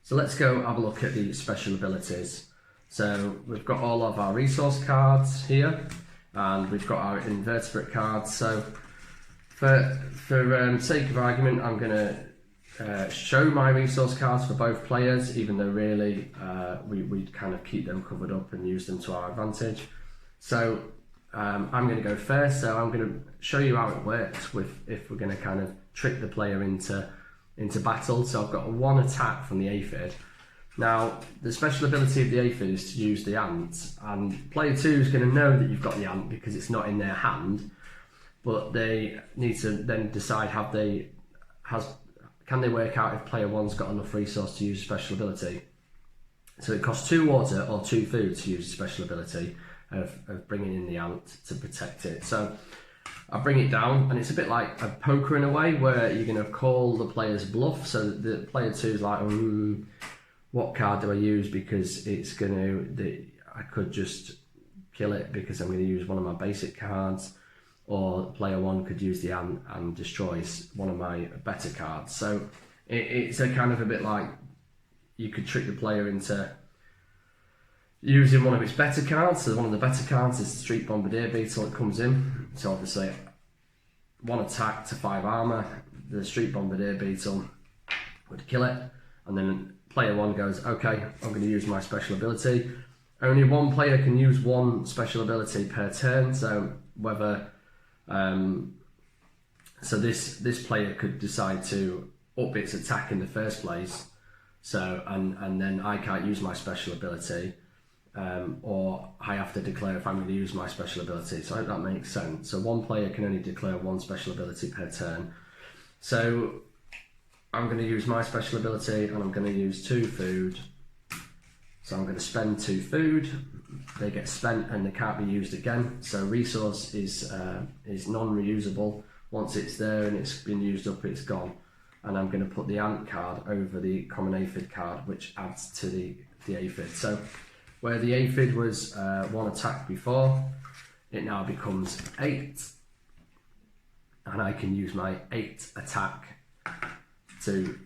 So let's go have a look at the special abilities. So we've got all of our resource cards here, and we've got our invertebrate cards. So for sake of argument, I'm going to show my resource cards for both players, even though really we'd kind of keep them covered up and use them to our advantage. So I'm going to go first. So I'm going to show you how it works if we're going to kind of trick the player into battle. So I've got 1 attack from the aphid. Now, the special ability of the aphid is to use the ant, and player 2 is going to know that you've got the ant because it's not in their hand, but they need to then decide can they work out if player 1's got enough resource to use a special ability. So it costs 2 water or 2 food to use a special ability of bringing in the ant to protect it. So I bring it down, and it's a bit like a poker in a way, where you're going to call the player's bluff. So the player 2 is like, what card do I use, because it's going to, I could just kill it because I'm going to use one of my basic cards, or player 1 could use the ant and destroys one of my better cards. So it's a kind of a bit like you could trick the player into using one of its better cards. So one of the better cards is the Street Bombardier Beetle that comes in. So obviously 1 attack to 5 armor, the Street Bombardier Beetle would kill it, and then player 1 goes, okay, I'm going to use my special ability. Only 1 player can use 1 special ability per turn, so whether so this player could decide to up its attack in the first place, so and then I can't use my special ability, or I have to declare if I'm going to use my special ability. So I hope that makes sense. So 1 player can only declare 1 special ability per turn. So I'm going to use my special ability, and I'm going to use 2 food. So I'm going to spend 2 food. They get spent and they can't be used again. So resource is non-reusable. Once it's there and it's been used up, it's gone. And I'm going to put the ant card over the common aphid card, which adds to the aphid. So where the aphid was 1 attack before, it now becomes 8. And I can use my 8 attack to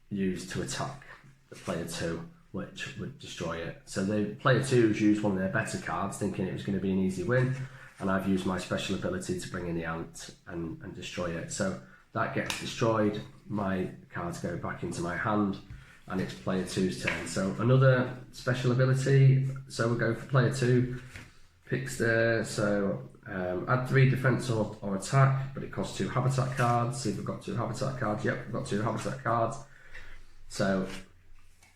use to attack the player 2, which would destroy it. So the player 2 has used one of their better cards, thinking it was going to be an easy win, and I've used my special ability to bring in the ant and destroy it. So that gets destroyed, my cards go back into my hand, and it's player 2's turn. So another special ability, so we'll go for player 2, picks there, so add 3 defense or attack, but it costs 2 habitat cards. See if we've got 2 habitat cards. Yep, we've got 2 habitat cards. So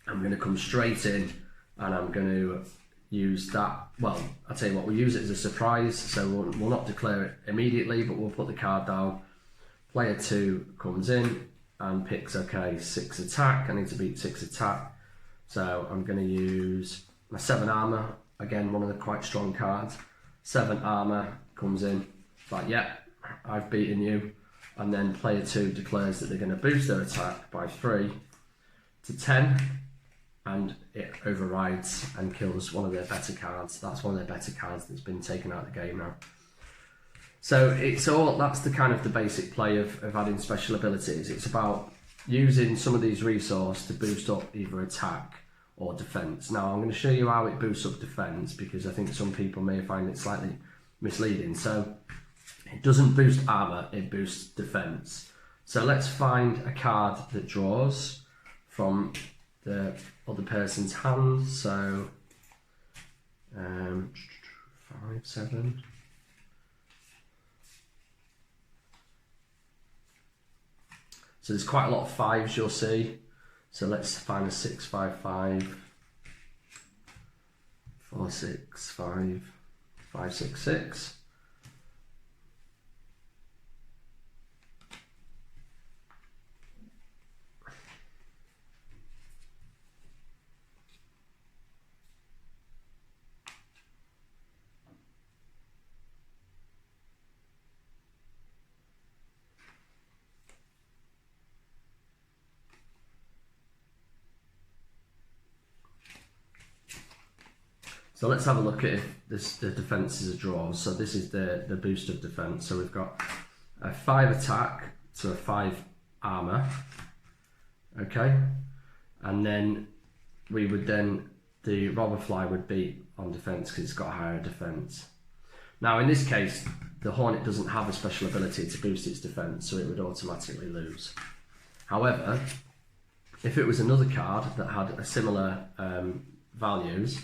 I'm going to come straight in, and I'm going to use that. Well, I'll tell you what, we'll use it as a surprise. So we'll not declare it immediately, but we'll put the card down. Player 2 comes in and picks, okay, 6 attack. I need to beat 6 attack. So I'm going to use my 7 armor. Again, one of the quite strong cards. 7 armor comes in, like, yeah, I've beaten you. And then player 2 declares that they're going to boost their attack by 3 to 10, and it overrides and kills one of their better cards. That's one of their better cards that's been taken out of the game now. So that's the kind of the basic play of adding special abilities. It's about using some of these resources to boost up either attack or defense. Now I'm going to show you how it boosts up defense, because I think some people may find it slightly misleading. So it doesn't boost armor, it boosts defense. So let's find a card that draws from the other person's hand. So 5, 7. So there's quite a lot of 5s you'll see. So let's find a 6, 5, 5, 4, 6, 5, 5, 6, 6. So let's have a look at if the defense is a draw. So this is the boost of defense. So we've got a 5 attack to a 5 armor. Okay. and then the robber fly would be on defense because it's got a higher defense. Now in this case, the Hornet doesn't have a special ability to boost its defense, so it would automatically lose. However, if it was another card that had a similar values,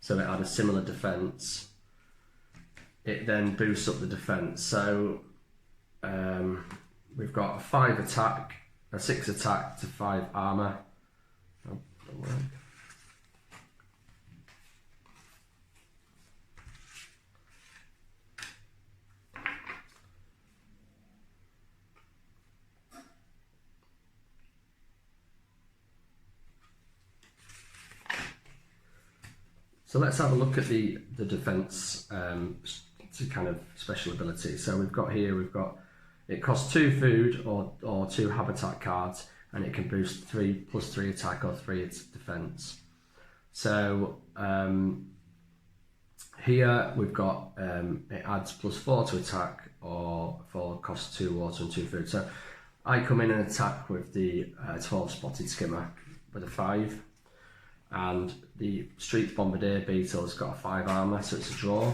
so it had a similar defense, it then boosts up the defense. So we've got a 5 attack, a 6 attack to 5 armor. Oh, don't worry. So let's have a look at the defense to kind of special ability. So we've got it costs 2 food or 2 habitat cards, and it can boost 3 + 3 attack or 3 defense. So here we've got it adds +4 to attack or for cost 2 water and 2 food. So I come in and attack with the 12 spotted skimmer with a 5. And the Street Bombardier Beetle has got a 5 armor, so it's a draw.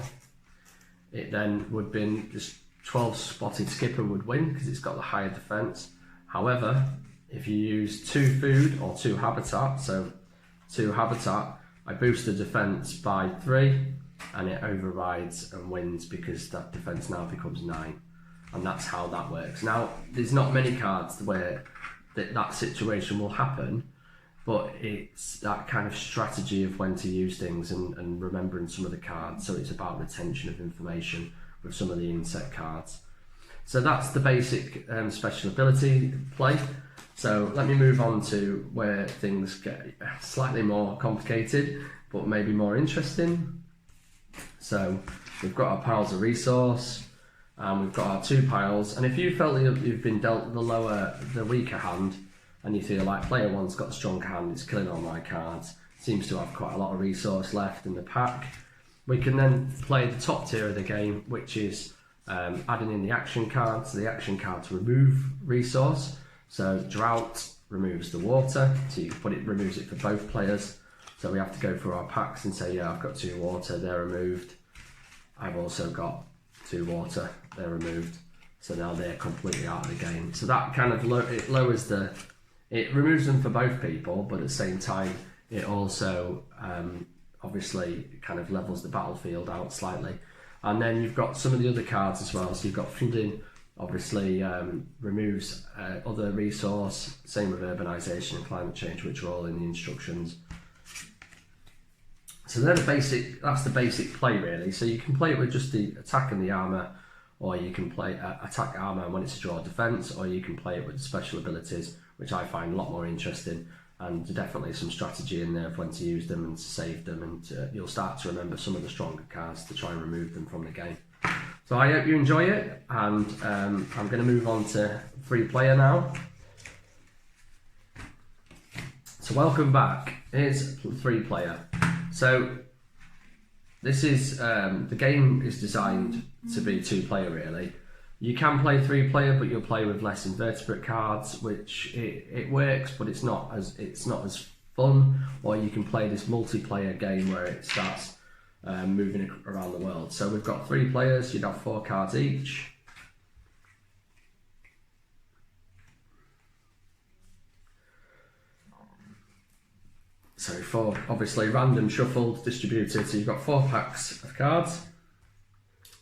It then would be this 12 spotted skipper would win because it's got the higher defense. However, if you use 2 food or 2 habitat, so 2 habitat, I boost the defense by 3, and it overrides and wins because that defense now becomes 9, and that's how that works. Now, there's not many cards where that situation will happen. But it's that kind of strategy of when to use things and remembering some of the cards. So it's about retention of information with some of the inset cards. So that's the basic special ability play. So let me move on to where things get slightly more complicated, but maybe more interesting. So we've got our piles of resource, and we've got our 2 piles. And if you felt that you've been dealt the weaker hand, and you feel like player 1's got a strong hand, it's killing all my cards, seems to have quite a lot of resource left in the pack, we can then play the top tier of the game, which is adding in the action cards. The action cards remove resource, so drought removes the water, so you put it removes it for both players. So we have to go through our packs and say, yeah, I've got 2 water, they're removed. I've also got 2 water, they're removed. So now they're completely out of the game. So that kind of it removes them for both people, but at the same time, it also obviously kind of levels the battlefield out slightly. And then you've got some of the other cards as well. So you've got flooding, obviously removes other resource, same with urbanisation and climate change, which are all in the instructions. So that's the basic play really. So you can play it with just the attack and the armour, or you can play attack armour when it's a draw defence, or you can play it with the special abilities, which I find a lot more interesting, and definitely some strategy in there of when to use them and to save them, and you'll start to remember some of the stronger cards to try and remove them from the game. So I hope you enjoy it, and I'm going to move on to free player now. So welcome back. Here's free player. So this is the game is designed to be 2 player really. You can play 3 player, but you'll play with less invertebrate cards, which it works, but it's not as fun. Or you can play this multiplayer game where it starts moving around the world. So we've got 3 players. You'd have 4 cards each. So 4, obviously random, shuffled, distributed. So you've got 4 packs of cards.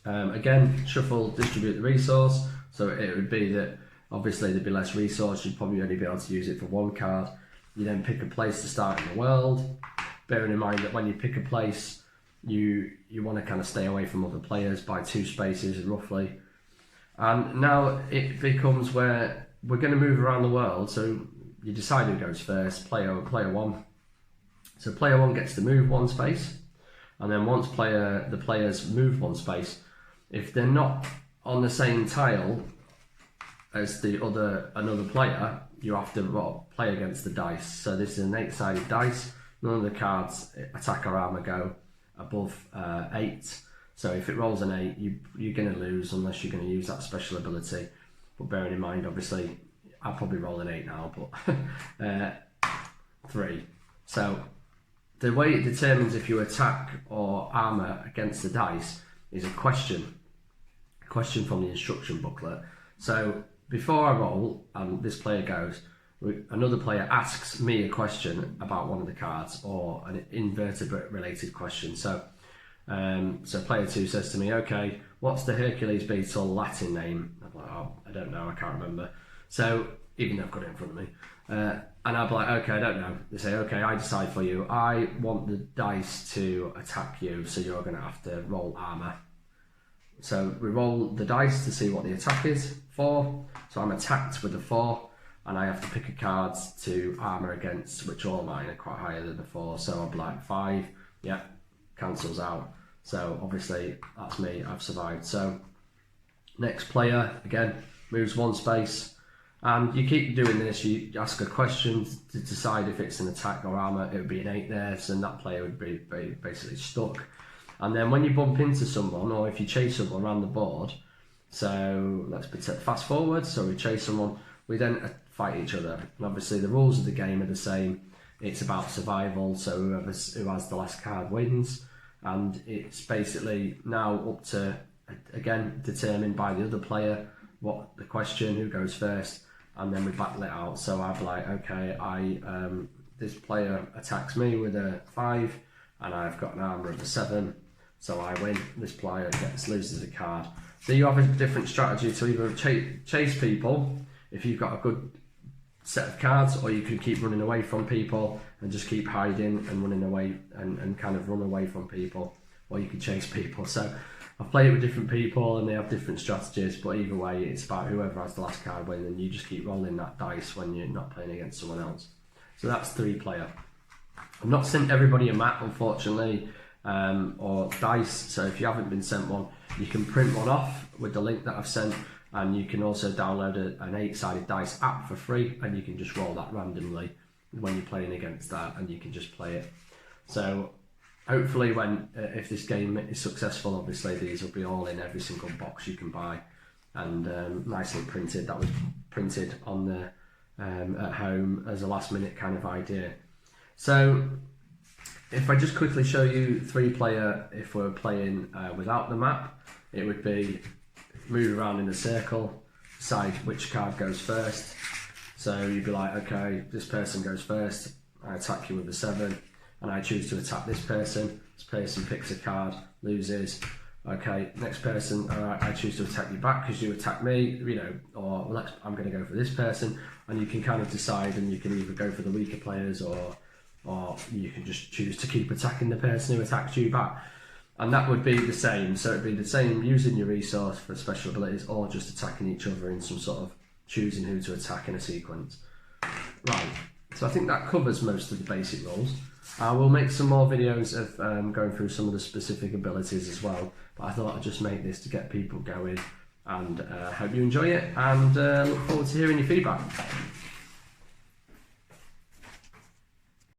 Again, shuffle, distribute the resource. So it would be that obviously there'd be less resource. You'd probably only be able to use it for 1 card. You then pick a place to start in the world. Bearing in mind that when you pick a place, you want to kind of stay away from other players by 2 spaces roughly. And now it becomes where we're going to move around the world. So you decide who goes first, player 1. So player 1 gets to move 1 space, and then once the players move 1 space, if they're not on the same tile as another player, you have to play against the dice. So this is an 8-sided dice. None of the cards, attack or armor, go above 8. So if it rolls an 8, you're going to lose unless you're going to use that special ability. But bearing in mind, obviously, I'll probably roll an 8 now, but 3. So the way it determines if you attack or armour against the dice is a question from the instruction booklet. So before I roll and this player goes, another player asks me a question about one of the cards or an invertebrate related question. So player 2 says to me, okay, what's the Hercules beetle Latin name? I'm like, oh, I don't know, I can't remember. So even though I've got it in front of me, and I'll be like, okay, I don't know. They say, okay, I decide for you. I want the dice to attack you, so you're going to have to roll armour. So we roll the dice to see what the attack is. 4. So I'm attacked with a 4, and I have to pick a card to armour against, which all mine are quite higher than the 4. So I'll be like 5. Yeah, cancels out. So obviously that's me. I've survived. So next player again moves 1 space. And you keep doing this, you ask a question to decide if it's an attack or armour. It would be an 8 there, so that player would be basically stuck. And then when you bump into someone, or if you chase someone around the board, so let's fast forward, so we chase someone, we then fight each other. And obviously the rules of the game are the same. It's about survival, so who has the last card wins. And it's basically now up to, again, determined by the other player, what the question, who goes first, and then we battle it out. So I'd be like, okay, this player attacks me with a 5, and I've got an armour of a 7, so I win. This player loses a card. So you have a different strategy to either chase people if you've got a good set of cards, or you can keep running away from people and just keep hiding and running away and kind of run away from people, or you can chase people. So I've played it with different people and they have different strategies, but either way it's about whoever has the last card win, and you just keep rolling that dice when you're not playing against someone else. So that's 3 player. I've not sent everybody a map, unfortunately, or dice, so if you haven't been sent one, you can print one off with the link that I've sent, and you can also download an 8-sided dice app for free, and you can just roll that randomly when you're playing against that, and you can just play it. So hopefully if this game is successful, obviously these will be all in every single box you can buy, and nicely printed. That was printed on the at home as a last minute kind of idea. So if I just quickly show you 3 player, if we're playing without the map, it would be move around in a circle, decide which card goes first. So you'd be like, okay, this person goes first, I attack you with a 7, and I choose to attack this person. This person picks a card, loses. Okay, next person, I choose to attack you back because you attacked me, you know, or I'm going to go for this person, and you can kind of decide, and you can either go for the weaker players, or you can just choose to keep attacking the person who attacked you back. And that would be the same, so it'd be the same using your resource for special abilities, or just attacking each other in some sort of choosing who to attack in a sequence. Right, so I think that covers most of the basic rules. We'll make some more videos of going through some of the specific abilities as well, but I thought I'd just make this to get people going, and hope you enjoy it, and look forward to hearing your feedback.